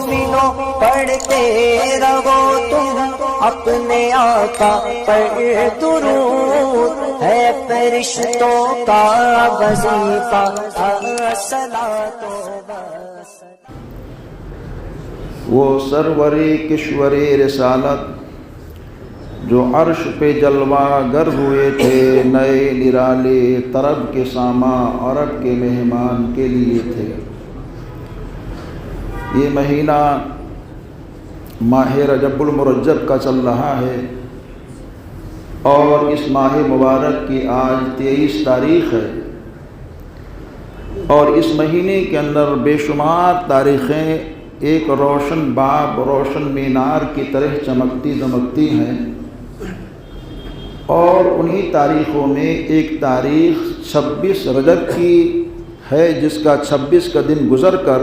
مومنوں پڑھتے رہو تم اپنے آقا پر درود، ہے فرشتوں کا وظیفہ الصلاۃ والسلام۔ وہ سرور کشور رسالت جو عرش پہ جلوہ گر ہوئے تھے، نئے نرالے طرب کے ساماں عرب کے مہمان کے لیے تھے۔ یہ مہینہ ماہ رجب المرجب کا چل رہا ہے، اور اس ماہ مبارک کی آج 23 تاریخ ہے، اور اس مہینے کے اندر بے شمار تاریخیں ایک روشن باب، روشن مینار کی طرح چمکتی دمکتی ہیں، اور انہی تاریخوں میں ایک تاریخ 26 رجب کی ہے، جس کا 26 کا دن گزر کر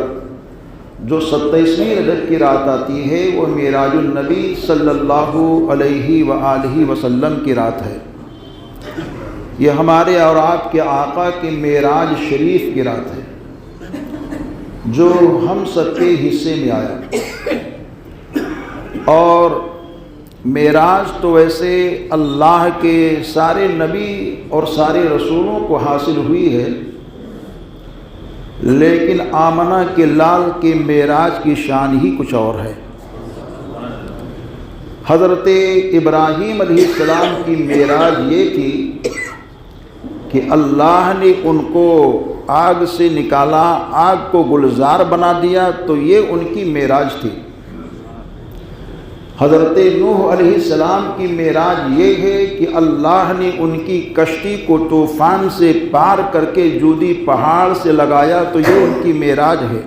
جو 27ویں رجب کی رات آتی ہے وہ معراج النبی صلی اللہ علیہ وآلہ وسلم کی رات ہے۔ یہ ہمارے اور آپ کے آقا کے معراج شریف کی رات ہے، جو ہم سب کے حصے میں آیا۔ اور معراج تو ویسے اللہ کے سارے نبی اور سارے رسولوں کو حاصل ہوئی ہے، لیکن آمنہ کے لال کے معراج کی شان ہی کچھ اور ہے۔ حضرت ابراہیم علیہ السلام کی معراج یہ تھی کہ اللہ نے ان کو آگ سے نکالا، آگ کو گلزار بنا دیا، تو یہ ان کی معراج تھی۔ حضرت نوح علیہ السلام کی معراج یہ ہے کہ اللہ نے ان کی کشتی کو طوفان سے پار کر کے جودی پہاڑ سے لگایا، تو یہ ان کی معراج ہے۔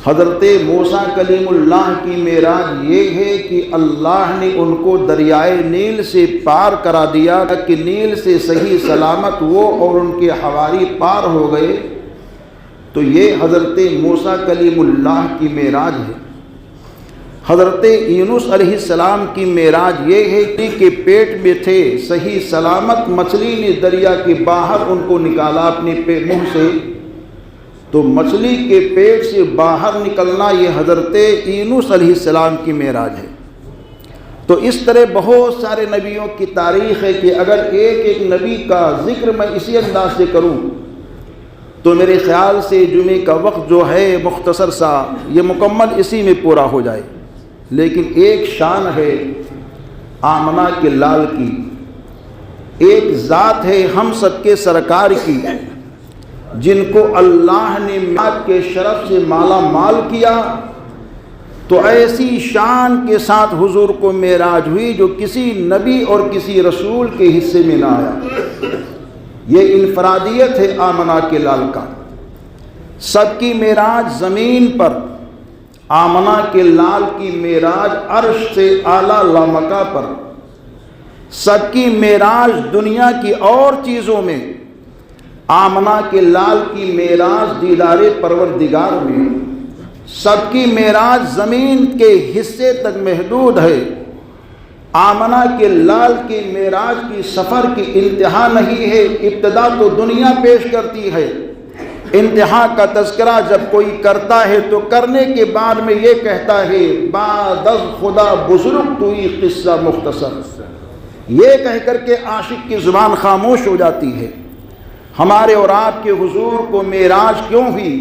حضرت موسیٰ کلیم اللہ کی معراج یہ ہے کہ اللہ نے ان کو دریائے نیل سے پار کرا دیا کہ نیل سے صحیح سلامت وہ اور ان کے حواری پار ہو گئے، تو یہ حضرت موسیٰ کلیم اللہ کی معراج ہے۔ حضرت یونس علیہ السلام کی معراج یہ ہے کہ پیٹ میں تھے، صحیح سلامت مچھلی نے دریا کے باہر ان کو نکالا اپنے منہ سے، تو مچھلی کے پیٹ سے باہر نکلنا یہ حضرت یونس علیہ السلام کی معراج ہے۔ تو اس طرح بہت سارے نبیوں کی تاریخ ہے کہ اگر ایک ایک نبی کا ذکر میں اسی انداز سے کروں تو میرے خیال سے جمعے کا وقت جو ہے مختصر سا یہ مکمل اسی میں پورا ہو جائے، لیکن ایک شان ہے آمنہ کے لال کی، ایک ذات ہے ہم سب کے سرکار کی، جن کو اللہ نے معراج کے شرف سے مالا مال کیا، تو ایسی شان کے ساتھ حضور کو معراج ہوئی جو کسی نبی اور کسی رسول کے حصے میں نہ آیا۔ یہ انفرادیت ہے آمنہ کے لال کا۔ سب کی معراج زمین پر، آمنہ کے لال کی معراج عرش سے اعلیٰ لامکہ پر۔ سب کی معراج دنیا کی اور چیزوں میں، آمنہ کے لال کی معراج دیدار پروردگار میں۔ سب کی معراج زمین کے حصے تک محدود ہے، آمنہ کے لال کی معراج کی سفر کی انتہا نہیں ہے، ابتدا تو دنیا پیش کرتی ہے، انتہا کا تذکرہ جب کوئی کرتا ہے تو کرنے کے بعد میں یہ کہتا ہے بعد از خدا بزرگ توئی قصہ مختصر، یہ کہہ کر کے عاشق کی زبان خاموش ہو جاتی ہے۔ ہمارے اور آپ کے حضور کو معراج کیوں ہوئی؟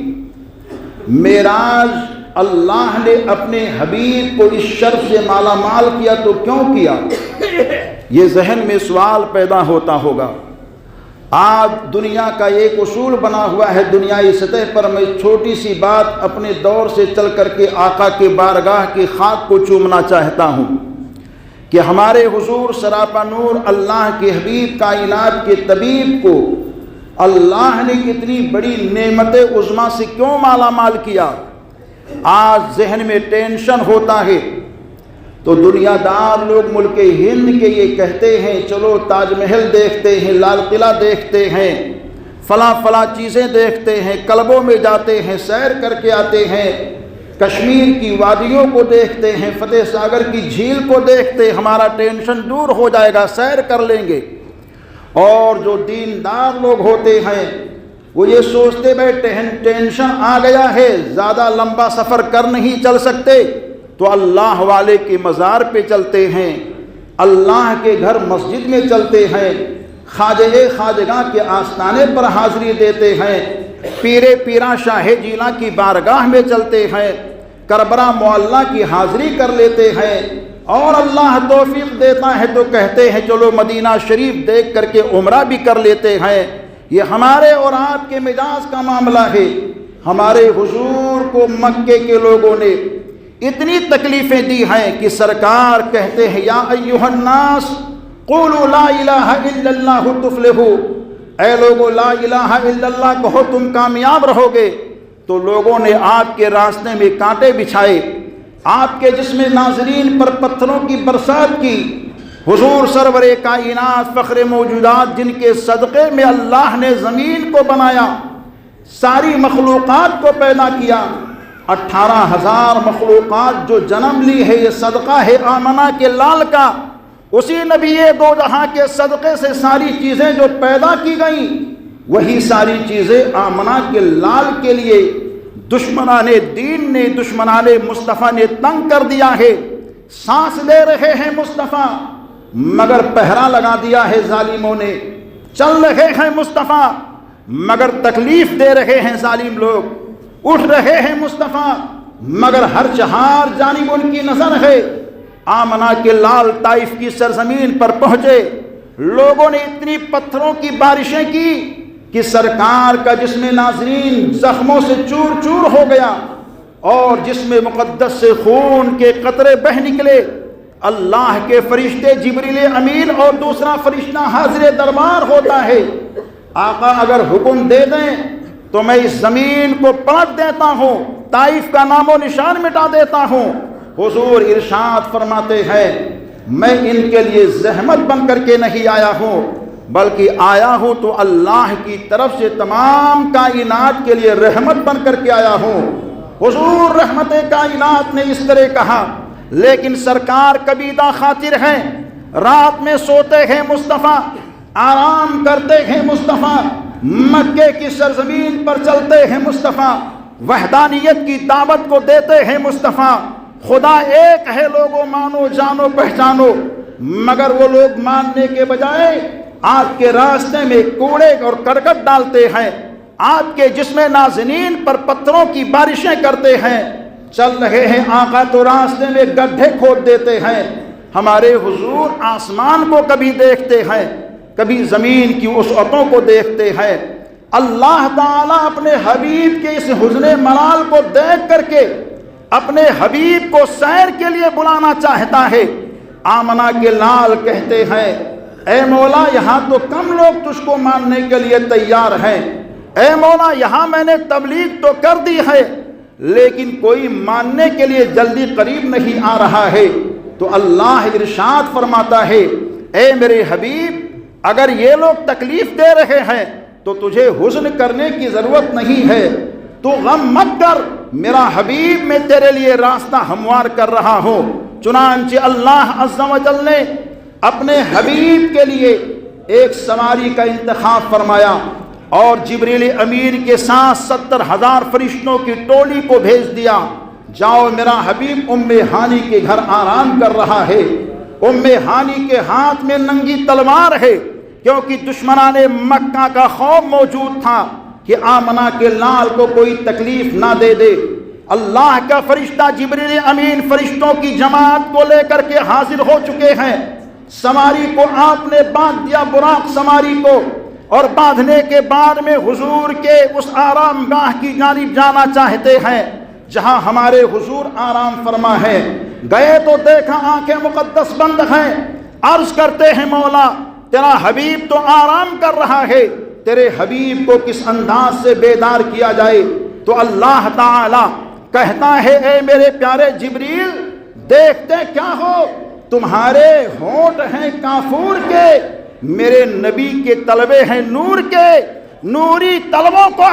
معراج اللہ نے اپنے حبیب کو اس شرف سے مالا مال کیا تو کیوں کیا؟ یہ ذہن میں سوال پیدا ہوتا ہوگا۔ آج دنیا کا ایک اصول بنا ہوا ہے دنیائی سطح پر، میں چھوٹی سی بات اپنے دور سے چل کر کے آقا کے بارگاہ کی خاک کو چومنا چاہتا ہوں کہ ہمارے حضور سراپا نور اللہ کے حبیب کائنات کے طبیب کو اللہ نے اتنی بڑی نعمت عظمیٰ سے کیوں مالا مال کیا؟ آج ذہن میں ٹینشن ہوتا ہے تو دنیا دار لوگ ملک ہند کے یہ کہتے ہیں چلو تاج محل دیکھتے ہیں، لال قلعہ دیکھتے ہیں، فلاں چیزیں دیکھتے ہیں، کلبوں میں جاتے ہیں، سیر کر کے آتے ہیں، کشمیر کی وادیوں کو دیکھتے ہیں، فتح ساگر کی جھیل کو دیکھتے ہیں، ہمارا ٹینشن دور ہو جائے گا، سیر کر لیں گے۔ اور جو دیندار لوگ ہوتے ہیں وہ یہ سوچتے بیٹھے ہیں ٹینشن آ گیا ہے، زیادہ لمبا سفر کر نہیں چل سکتے، تو اللہ والے کے مزار پہ چلتے ہیں، اللہ کے گھر مسجد میں چلتے ہیں، خواجہ خواجگاہ کے آستانے پر حاضری دیتے ہیں، پیرے پیرا شاہ جیلاں کی بارگاہ میں چلتے ہیں، کربلا معلیٰ کی حاضری کر لیتے ہیں، اور اللہ توفیق دیتا ہے تو کہتے ہیں چلو مدینہ شریف دیکھ کر کے عمرہ بھی کر لیتے ہیں۔ یہ ہمارے اور آپ کے مزاج کا معاملہ ہے۔ ہمارے حضور کو مکے کے لوگوں نے اتنی تکلیفیں دی ہیں کہ سرکار کہتے ہیں یا ایھا الناس قولوا لا الہ الا اللہ تفلحوا، اے لوگو لا الہ الا اللہ کہو تم کامیاب رہو گے۔ تو لوگوں نے آپ کے راستے میں کانٹے بچھائے، آپ کے جسم ناظرین پر پتھروں کی برسات کی۔ حضور سرور کائنات فخر موجودات جن کے صدقے میں اللہ نے زمین کو بنایا، ساری مخلوقات کو پیدا کیا، 18,000 مخلوقات جو جنم لی ہے یہ صدقہ ہے آمنہ کے لال کا۔ اسی نبی دو جہاں کے صدقے سے ساری چیزیں جو پیدا کی گئیں، وہی ساری چیزیں آمنہ کے لال کے لیے دشمنان دین نے، دشمنان مصطفیٰ نے تنگ کر دیا ہے۔ سانس لے رہے ہیں مصطفیٰ مگر پہرا لگا دیا ہے ظالموں نے، چل رہے ہیں مصطفیٰ مگر تکلیف دے رہے ہیں ظالم لوگ، اٹھ رہے ہیں مصطفیٰ مگر ہر چہار جانب ان کی نظر ہے۔ آمنہ کے لال طائف کی سرزمین پر پہنچے، لوگوں نے اتنی پتھروں کی بارشیں کی کہ سرکار کا جسم ناظرین زخموں سے چور چور ہو گیا، اور جسم مقدس سے خون کے قطرے بہہ نکلے۔ اللہ کے فرشتے جبریل امین اور دوسرا فرشتہ حاضر دربار ہوتا ہے، آقا اگر حکم دے دیں تو میں اس زمین کو پلٹ دیتا ہوں، طائف کا نام و نشان مٹا دیتا ہوں۔ حضور ارشاد فرماتے ہیں میں ان کے لیے زحمت بن کر کے نہیں آیا ہوں، بلکہ آیا ہوں تو اللہ کی طرف سے تمام کائنات کے لیے رحمت بن کر کے آیا ہوں۔ حضور رحمت کائنات نے اس طرح کہا، لیکن سرکار کبیدہ خاطر ہیں، رات میں سوتے ہیں مصطفیٰ، آرام کرتے ہیں مصطفیٰ، مکے کی سرزمین پر چلتے ہیں مصطفیٰ، وحدانیت کی دعوت کو دیتے ہیں مصطفیٰ، خدا ایک ہے لوگوں مانو جانو پہچانو، مگر وہ لوگ ماننے کے بجائے آپ کے راستے میں کوڑے اور کرکٹ ڈالتے ہیں، آپ کے جسم نازنین پر پتھروں کی بارشیں کرتے ہیں۔ چل رہے ہیں آقا تو راستے میں گڈھے کھود دیتے ہیں۔ ہمارے حضور آسمان کو کبھی دیکھتے ہیں، کبھی زمین کی وسعتوں کو دیکھتے ہیں۔ اللہ تعالیٰ اپنے حبیب کے اس حزن ملال کو دیکھ کر کے اپنے حبیب کو سیر کے لیے بلانا چاہتا ہے۔ آمنہ کے لال کہتے ہیں اے مولا یہاں تو کم لوگ تجھ کو ماننے کے لیے تیار ہیں، اے مولا یہاں میں نے تبلیغ تو کر دی ہے لیکن کوئی ماننے کے لیے جلدی قریب نہیں آ رہا ہے۔ تو اللہ ارشاد فرماتا ہے اے میرے حبیب اگر یہ لوگ تکلیف دے رہے ہیں تو تجھے حزن کرنے کی ضرورت نہیں ہے، تو غم مت کر، میرا حبیب میں تیرے لیے راستہ ہموار کر رہا ہوں۔ چنانچہ اللہ عز و جل نے اپنے حبیب کے لیے ایک سواری کا انتخاب فرمایا اور جبریل امین کے ساتھ 70,000 فرشتوں کی ٹولی کو بھیج دیا، جاؤ میرا حبیب ام ہانی کے گھر آرام کر رہا ہے۔ ام ہانی کے ہاتھ میں ننگی تلوار ہے، کیونکہ دشمنان مکہ کا خوف موجود تھا کہ آمنہ کے لال کو کوئی تکلیف نہ دے دے۔ اللہ کا فرشتہ جبریل امین فرشتوں کی جماعت کو لے کر کے حاضر ہو چکے ہیں۔ سواری کو آپ نے باندھ دیا، براق سواری کو، اور باندھنے کے بعد میں حضور کے اس آرام گاہ کی جانب جانا چاہتے ہیں جہاں ہمارے حضور آرام فرما ہے۔ گئے تو دیکھا آنکھیں مقدس بند ہیں، عرض کرتے ہیں مولا تیرا حبیب تو آرام کر رہا ہے، تیرے حبیب کو کس انداز سے بیدار کیا جائے؟ تو اللہ تعالی کہتا ہے اے میرے پیارے جبریل دیکھتے کیا ہو، تمہارے ہونٹ ہیں کافور کے، میرے نبی کے طلبے ہیں نور کے، نوری طلبوں کو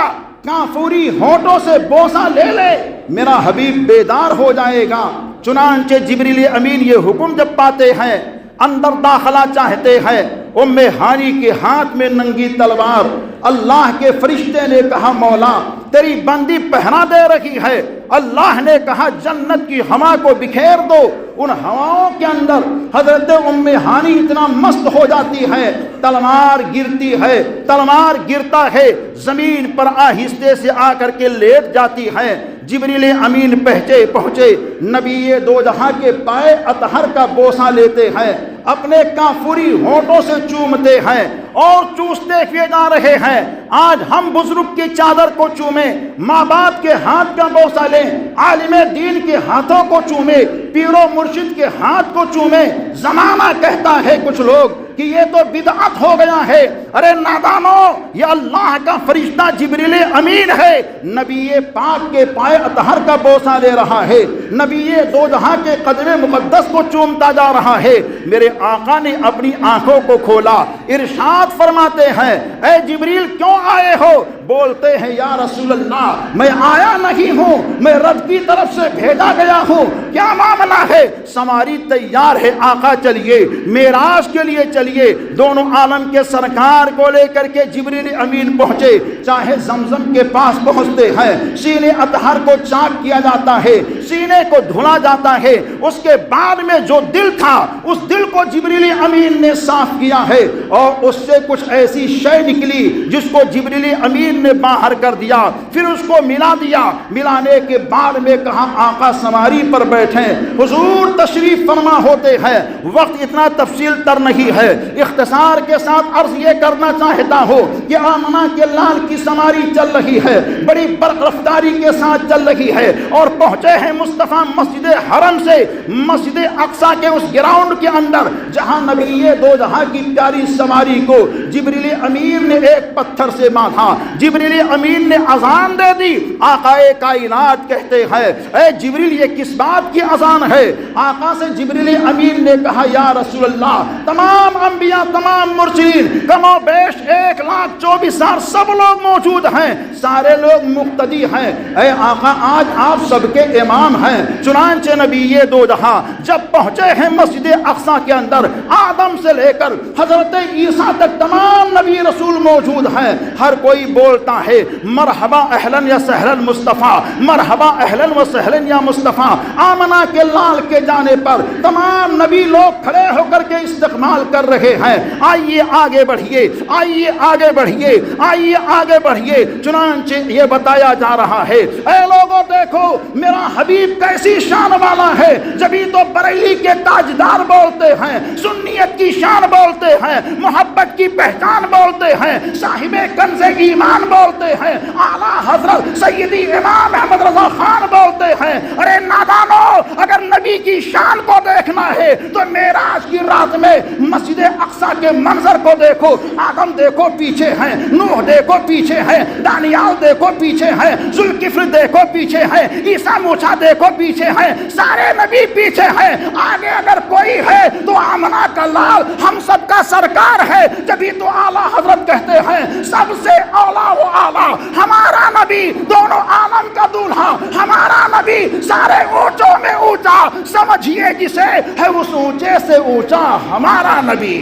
کافوری ہونٹوں سے بوسہ لے لے، میرا حبیب بیدار ہو جائے گا۔ چنانچہ جبریل امین یہ حکم جب پاتے ہیں اندر داخلہ چاہتے ہیں، ام ہانی کے ہاتھ میں ننگی تلوار۔ اللہ کے فرشتے نے کہا مولا تیری بندی پہنا دے رہی ہے۔ اللہ نے کہا جنت کی ہوا کو بکھیر دو۔ ان ہواؤں کے اندر حضرت ام ہانی اتنا مست ہو جاتی ہے، تلوار گرتی ہے، تلوار گرتا ہے، زمین پر آہستہ سے آ کر کے لیٹ جاتی ہے۔ جبریل امین پہنچے نبی دو جہاں کے پائے اطہر کا بوسہ لیتے ہیں، اپنے کافوری ہونٹوں سے چومتے ہیں اور چوستے ہوئے جا رہے ہیں۔ آج ہم بزرگ کی چادر کو چومیں، ماں باپ کے ہاتھ کا بوسہ لیں، عالم دین کے ہاتھوں کو چومیں، پیر و مرشد کے ہاتھ کو چومیں۔ زمانہ کہتا ہے کچھ لوگ کہ یہ تو بدعت ہو گیا ہے۔ ارے نادانو، یہ اللہ کا فرشتہ جبریل امین ہے، نبی پاک کے پائے اطہر کا بوسہ لے رہا ہے، نبی دو جہاں کے قدم مقدس کو چومتا جا رہا ہے۔ میرے آقا نے اپنی آنکھوں کو کھولا، ارشاد فرماتے ہیں اے جبریل کیوں آئے ہو؟ بولتے ہیں یا رسول اللہ میں آیا نہیں ہوں، میں رب کی طرف سے بھیجا گیا ہوں۔ کیا معاملہ ہے؟ سواری تیار ہے آقا، چلیے معراج کے لیے چلیے۔ دونوں عالم کے سرکار کو لے کر کے جبریل امین پہنچے، چاہے زمزم کے پاس پہنچتے ہیں، سینے اطہر کو چاک کیا جاتا ہے، سینے کو دھلا جاتا ہے، اس کے بعد میں جو دل تھا اس دل کو جبریل امین نے صاف کیا ہے، اور اس سے کچھ ایسی شے نکلی جس کو جبریل امین نے باہر کر دیا، پھر اس کو ملا دیا۔ ملانے کے بعد میں کہا آقا سواری پر بیٹھیں، حضور تشریف فرما ہوتے ہیں۔ وقت اتنا تفصیل تر نہیں ہے، اختصار کے ساتھ عرض یہ کرنا چاہتا ہوں کہ آمنہ کے لال کی سواری چل رہی ہے، بڑی برق رفتاری کے ساتھ چل رہی ہے، اور پہنچے ہیں مصطفیٰ مسجد حرم سے مسجد اقصی کے اس گراؤنڈ کے اندر جہاں نبی دو جہاں کی پیاری سواری کو جبریل امین نے ایک پتھر سے باندھا۔ جبریل امین نے اذان دے دی۔ آقا کائنات کہتے ہیں اے جبریل یہ کس بات کی اذان ہے؟ آقا سے جبریل امین نے کہا یا رسول اللہ تمام انبیاء تمام مرسلین کم و بیش 1,24,000 سب لوگ موجود ہیں، سارے لوگ مقتدی ہیں، اے آقا آج آپ سب کے امام ہیں۔ چنانچہ نبی دو جہاں جب پہنچے ہیں مسجد اقصی کے اندر، آدم سے لے کر حضرت عیسیٰ تک تمام نبی رسول موجود ہیں۔ ہر کوئی بولتا ہے مرحبا اہلاً یا سہلاً مصطفیٰ، مرحبا اہلاً و سہلاً یا مصطفیٰ۔ آمنہ کے لال کے جانے پر تمام نبی لوگ کھڑے ہو کر کے استقبال کر رہے ہیں۔ آئیے آگے بڑھیے، آئیے آگے بڑھیے، آئیے آگے بڑھیے۔ چنانچہ یہ بتایا جا رہا ہے اے لوگوں دیکھو میرا حبیب کیسی شان والا ہے، جبھی تو بریلی کے تاجدار بولتے ہیں، سنیت کی شان بولتے ہیں، محبت کی پہچان بولتے ہیں، صاحب کنز ایمان بولتے ہیں، اعلیٰ حضرت سیدی امام احمد رضا خان بولتے ہیں۔ ارے نادانو، اگر نبی کی شان کو دیکھنا ہے تو معراج کی رات میں مسجد اقصی کے منظر کو دیکھو۔ آدم دیکھو پیچھے ہیں، نوح دیکھو پیچھے ہیں، دانیال دیکھو پیچھے ہیں، ذوالکفل دیکھو پیچھے ہیں، عیسیٰ موسیٰ دیکھو پیچھے ہیں، سارے نبی پیچھے ہیں۔ آگے اگر کوئی ہے تو آمنہ کا لال ہم سب کا سرکار ہے، جبھی تو اعلیٰ حضرت کہتے ہیں سب سے اولیٰ و اعلیٰ ہمارا نبی، دونوں عالم کا دولہا ہمارا نبی، سارے اونچوں میں اونچا، سمجھیے جسے ہے اس اونچے سے اونچا ہمارا نبی۔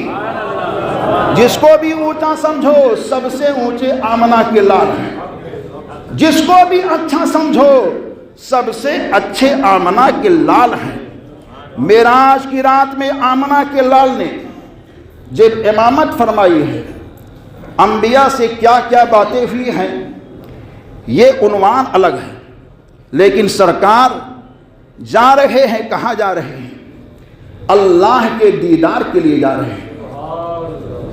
جس کو بھی اونچا سمجھو سب سے اونچے آمنہ کے لال ہیں، جس کو بھی اچھا سمجھو سب سے اچھے آمنہ کے لال ہیں۔ معراج کی رات میں آمنہ کے لال نے جب امامت فرمائی ہے، انبیاء سے کیا کیا باتیں ہوئی ہیں یہ عنوان الگ ہے، لیکن سرکار جا رہے ہیں، کہاں جا رہے ہیں؟ اللہ کے دیدار کے لیے جا رہے ہیں۔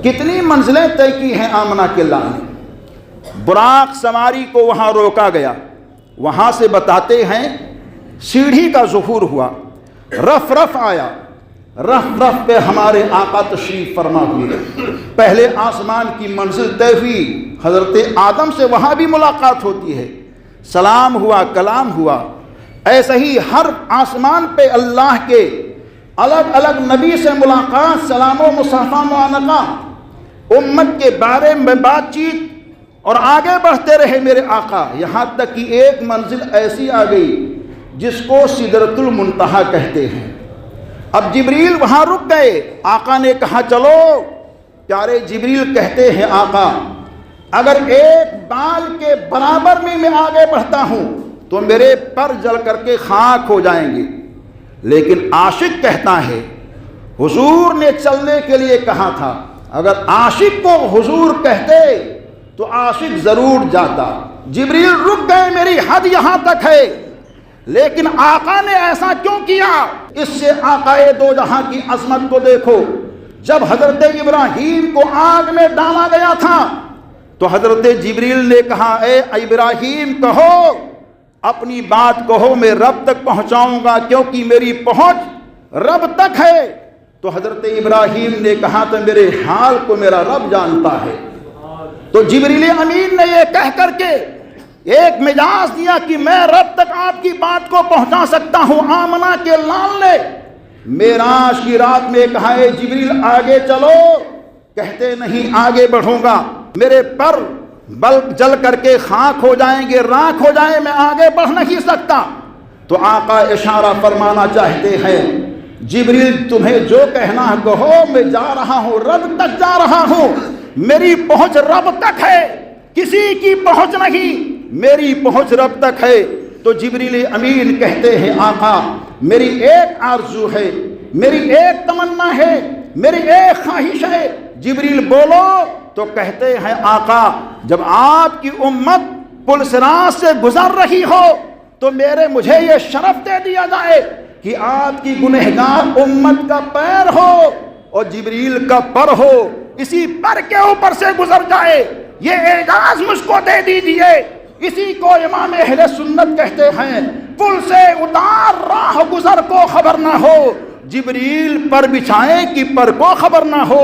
کتنی منزلیں طے کی ہیں آمنہ کے لال نے۔ براق سواری کو وہاں روکا گیا، وہاں سے بتاتے ہیں سیڑھی کا ظہور ہوا، رف رف آیا، رف رف پہ ہمارے آقا تشریف فرما ہوئے۔ پہلے آسمان کی منزل طے ہوئی، حضرت آدم سے وہاں بھی ملاقات ہوتی ہے، سلام ہوا، کلام ہوا۔ ایسے ہی ہر آسمان پہ اللہ کے الگ الگ نبی سے ملاقات، سلام و مصافحہ معانقہ، امت کے بارے میں بات چیت، اور آگے بڑھتے رہے میرے آقا، یہاں تک کہ ایک منزل ایسی آ گئی جس کو سدرۃ المنتہا کہتے ہیں۔ اب جبریل وہاں رک گئے، آقا نے کہا چلو پیارے جبریل کہتے ہیں آقا اگر ایک بال کے برابر میں آگے بڑھتا ہوں تو میرے پر جل کر کے خاک ہو جائیں گے، لیکن عاشق کہتا ہے حضور نے چلنے کے لیے کہا تھا، اگر عاشق کو حضور کہتے تو عاشق ضرور جاتا۔ جبریل رک گئے، میری حد یہاں تک ہے، لیکن آقا نے ایسا کیوں کیا؟ اس سے آقائے دو جہاں کی عظمت کو دیکھو۔ جب حضرت ابراہیم کو آگ میں ڈالا گیا تھا تو حضرت جبریل نے کہا اے ابراہیم کہو، اپنی بات کہو، میں رب تک پہنچاؤں گا کیونکہ میری پہنچ رب تک ہے۔ تو حضرت ابراہیم نے کہا تو میرے حال کو میرا رب جانتا ہے۔ تو جبریل امین نے یہ کہہ کر کے ایک مجاز دیا کہ میں رب تک آپ کی بات کو پہنچا سکتا ہوں۔ آمنہ کے لال نے معراج کی رات میں کہا اے جبریل آگے چلو، کہتے نہیں آگے بڑھوں گا، میرے پر بلب جل کر کے خاک ہو جائیں گے، راکھ ہو جائیں، میں آگے بڑھ نہیں سکتا۔ تو آقا اشارہ فرمانا چاہتے ہیں جبریل تمہیں جو کہنا ہے کہو، میں جا رہا ہوں، رب تک جا رہا ہوں، میری پہنچ رب تک ہے، کسی کی پہنچ نہیں، میری پہنچ رب تک ہے۔ تو جبریل امین کہتے ہیں آقا میری ایک آرزو ہے، میری ایک تمنا ہے، میری ایک خواہش ہے۔ جبریل بولو تو کہتے ہیں آقا جب آپ کی امت پل صراط سے گزر رہی ہو تو مجھے یہ شرف دے دیا جائے کہ آپ کی گنہگار امت کا پیر ہو اور جبریل کا پر ہو، اسی پر کے اوپر سے گزر جائے، یہ اعزاز مجھ کو دے دیجئے۔ اسی کو امام اہل سنت کہتے ہیں پل سے اتار راہ گزر کو خبر نہ ہو، جبریل پر بچھائے کہ پر کو خبر نہ ہو۔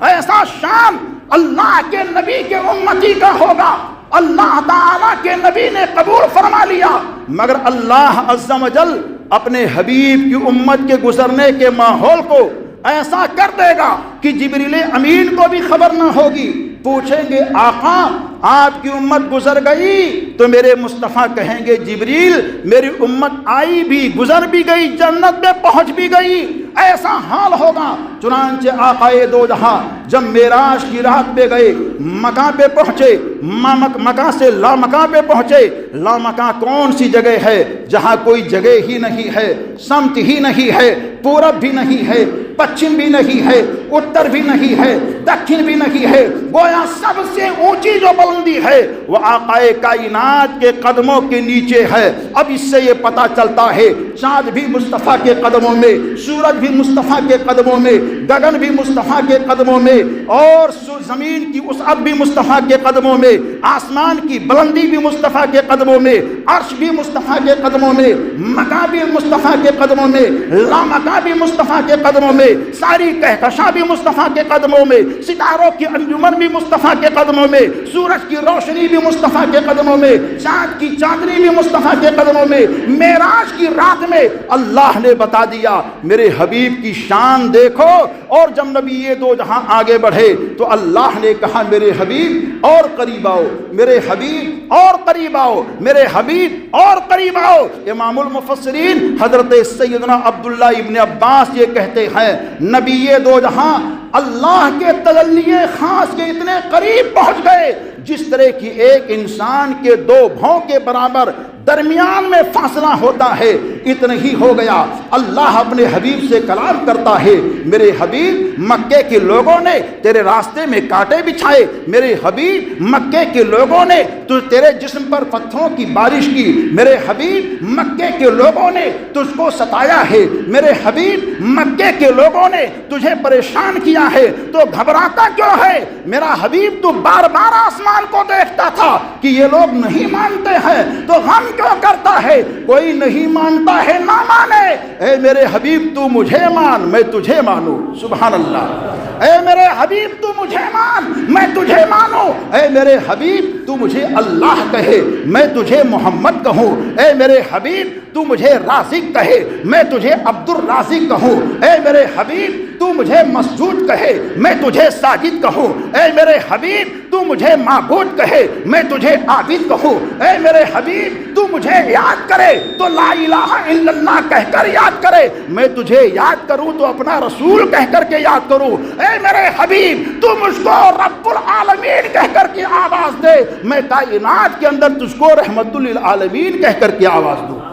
ایسا شان اللہ کے نبی کے امتی کا ہوگا، اللہ تعالیٰ کے نبی نے قبول فرما لیا، مگر اللہ عز و جل اپنے حبیب کی امت کے گزرنے کے ماحول کو ایسا کر دے گا کہ جبریل امین کو بھی خبر نہ ہوگی۔ پوچھیں گے آقا آپ کی امت گزر گئی تو میرے مصطفیٰ کہیں گے جبریل میری امت آئی بھی، گزر بھی گئی، جنت میں پہنچ بھی گئی، ایسا حال ہوگا۔ چنانچہ آقائے دو جہاں جب معراج کی رات پہ گئے، مکہ پہ پہنچے، مکہ سے لامکہ پہ پہنچے۔ لامکہ کون سی جگہ ہے جہاں کوئی جگہ ہی نہیں ہے، سمت ہی نہیں ہے، پورب بھی نہیں ہے، پچھم بھی نہیں ہے، اتر بھی نہیں ہے، دکھن بھی نہیں ہے، گویا سب سے اونچی جو بلندی ہے وہ آقائے کائنات کے قدموں کے نیچے ہے۔ اب اس سے یہ پتہ چلتا ہے چاند بھی مصطفیٰ کے قدموں میں، سورج بھی مصطفیٰ کے قدموں میں، گگن بھی مصطفیٰ کے قدموں میں، اور زمین کی وسعت بھی مصطفیٰ کے قدموں میں، آسمان کی بلندی بھی مصطفیٰ کے قدموں میں، عرش بھی مصطفیٰ کے قدموں میں، مکہ بھی مصطفیٰ کے قدموں میں، لامکہ بھی مصطفیٰ کے قدموں میں، ساری کہکشاں بھی مصطفیٰ کے قدموں میں، ستاروں کی انجمن بھی مصطفیٰ کے قدموں میں، سورج کی روشنی بھی مصطفیٰ کے قدموں میں، چاند کی چاندنی بھی مصطفیٰ کے قدموں میں۔ معراج کی رات میں اللہ نے بتا دیا میرے حبیب کی شان دیکھو، اور جب نبی یہ دو جہاں آگے بڑھے تو اللہ نے کہا میرے حبیب اور قریب آؤ، میرے حبیب اور قریب آؤ، میرے حبیب اور قریب آؤ۔ امام المفسرین حضرت سیدنا عبداللہ ابن عباس یہ کہتے ہیں نبی یہ دو جہاں اللہ کے تجلی خاص کے اتنے قریب پہنچ گئے جس طرح کی ایک انسان کے دو بھوں کے برابر درمیان میں فاصلہ ہوتا ہے، اتنا ہی ہو گیا۔ اللہ اپنے حبیب سے کلام کرتا ہے میرے حبیب مکے کے لوگوں نے تیرے راستے میں کانٹے بچھائے، میرے حبیب مکے کے لوگوں نے تیرے جسم پر پتھروں کی بارش کی، میرے حبیب مکے کے لوگوں نے تجھ کو ستایا ہے، میرے حبیب مکے کے لوگوں نے تجھے پریشان کیا ہے، تو گھبراتا کیوں ہے؟ میرا حبیب تو بار بار آسمان کو دیکھتا تھا کہ یہ لوگ نہیں مانتے ہیں تو غم کیوں کرتا ہے؟ کوئی نہیں مانتا ہے نہ مانے، اے میرے حبیب تو مجھے مان میں تجھے مانوں، سبحان اللہ۔ اے میرے حبیب تو مجھے مان میں تجھے مانوں، اے میرے حبیب تو مجھے اللہ کہے میں تجھے محمد کہوں، اے میرے حبیب تو مجھے رازق کہے میں تجھے عبد الرازق کہوں، اے میرے حبیب تو مجھے مسجود کہے میں تجھے ساجد کہوں، اے میرے حبیب تو مجھے معبود کہے میں تجھے عابد کہوں، اے میرے حبیب تو مجھے یاد کرے تو لا الہ الا اللہ کہہ کر یاد کرے، میں تجھے یاد کروں تو اپنا رسول کہہ کر کے یاد کروں، اے میرے حبیب تو مجھ کو رب العالمین کہہ کر کے آواز دے، میں کائنات کے اندر تجھ کو رحمت للعالمین کہہ کر کے آواز دوں۔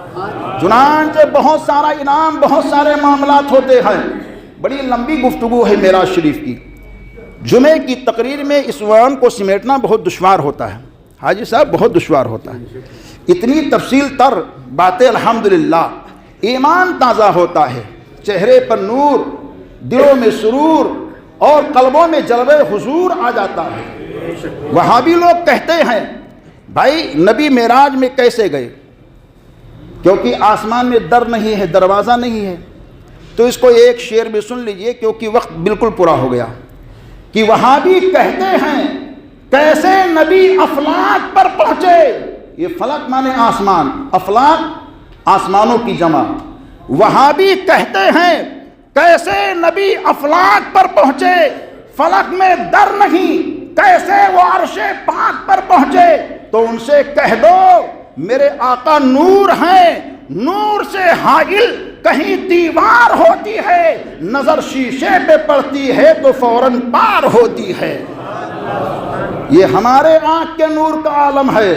چنانچہ بہت سارا انعام، بہت سارے معاملات ہوتے ہیں، بڑی لمبی گفتگو ہے معراج شریف کی، جمعے کی تقریر میں اس عنوان کو سمیٹنا بہت دشوار ہوتا ہے حاجی صاحب، بہت دشوار ہوتا ہے، اتنی تفصیل تر باتیں الحمدللہ، ایمان تازہ ہوتا ہے، چہرے پر نور، دلوں میں سرور اور قلبوں میں جلوہ حضور آ جاتا ہے۔ وہابی لوگ کہتے ہیں بھائی نبی معراج میں کیسے گئے؟ کیونکہ آسمان میں در نہیں ہے، دروازہ نہیں ہے، تو اس کو ایک شعر بھی سن لیجئے کیونکہ وقت بالکل پورا ہو گیا، کہ وہابی کہتے ہیں کیسے نبی افلاک پر پہنچے، یہ فلک مانے آسمان، افلاک آسمانوں کی جمع، وہابی کہتے ہیں کیسے نبی افلاک پر پہنچے، فلک میں در نہیں، کیسے وہ عرش پاک پر پہنچے، تو ان سے کہہ دو میرے آقا نور ہیں، نور سے حائل کہیں دیوار ہوتی ہے، نظر شیشے پہ پڑتی ہے تو فوراً پار ہوتی ہے۔ یہ ہمارے آنکھ کے نور کا عالم ہے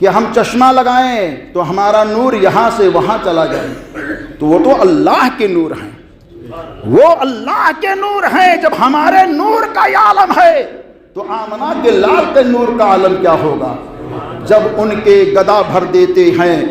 کہ ہم چشمہ لگائیں تو ہمارا نور یہاں سے وہاں چلا جائے، تو وہ تو اللہ کے نور ہیں، وہ اللہ کے نور ہیں۔ جب ہمارے نور کا یہ عالم ہے تو آمنہ کے لال کے نور کا عالم کیا ہوگا؟ جب ان کے گدا بھر دیتے ہیں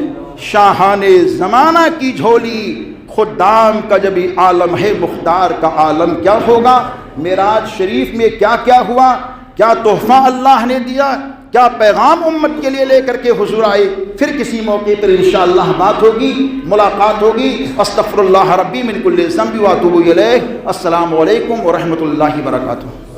شاہان زمانہ کی جھولی، خدام کا جب یہ عالم ہے مختار کا عالم کیا ہوگا؟ معراج شریف میں کیا کیا ہوا، کیا تحفہ اللہ نے دیا، کیا پیغام امت کے لیے لے کر کے حضور آئے، پھر کسی موقع پر انشاءاللہ بات ہوگی، ملاقات ہوگی۔ استغفر اللہ ربی من کل ذنب واتوب الیہ۔ السلام علیکم ورحمۃ اللہ وبرکاتہ۔